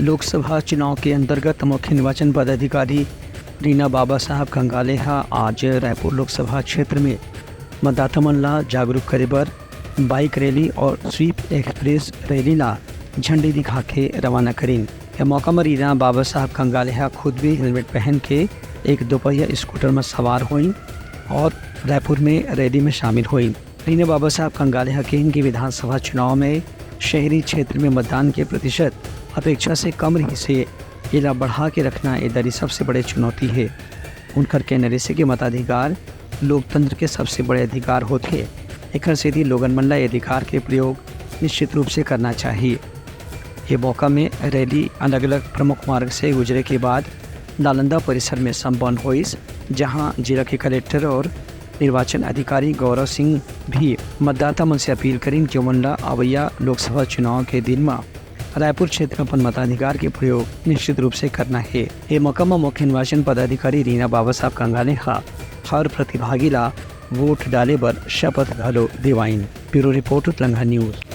लोकसभा चुनाव के अंतर्गत मुख्य निर्वाचन पदाधिकारी रीना बाबा साहब कंगालेहा आज रायपुर लोकसभा क्षेत्र में मतदाता मन ला जागरूक करे बर बाइक रैली और स्वीप एक्सप्रेस रैली ला झंडी दिखा के रवाना करीन। यह मौका में रीना बाबा साहब कंगालेहा खुद भी हेलमेट पहन के एक दोपहिया स्कूटर में सवार हुई और रायपुर में रैली में शामिल हुई। रीना बाबा साहब कंगालेहा कहें कि विधानसभा चुनाव में शहरी क्षेत्र में मतदान के प्रतिशत अपेक्षा से कम रही से इला बढ़ा के रखना ये दरी सबसे बड़ी चुनौती है। उनकर कहने से कि मताधिकार लोकतंत्र के सबसे बड़े अधिकार होते एक सीधी लोगन मन ला अधिकार के प्रयोग निश्चित रूप से करना चाहिए। ये मौका में रैली अलग अलग प्रमुख मार्ग से गुजरे के बाद नालंदा परिसर में संपन्न हुई, जहां जिला के कलेक्टर और निर्वाचन अधिकारी गौरव सिंह भी मतदाता मन से अपील करें कि मन ला अवैया लोकसभा चुनाव के दिन में रायपुर क्षेत्र में अपन मताधिकार के प्रयोग निश्चित रूप से करना है। ये मौका में मुख्य निर्वाचन पदाधिकारी रीना बाबा साहब कंगालेहा हर प्रतिभागी ला वोट डाले बर शपथ घलो दिवाइन। Bureau report Telangana news.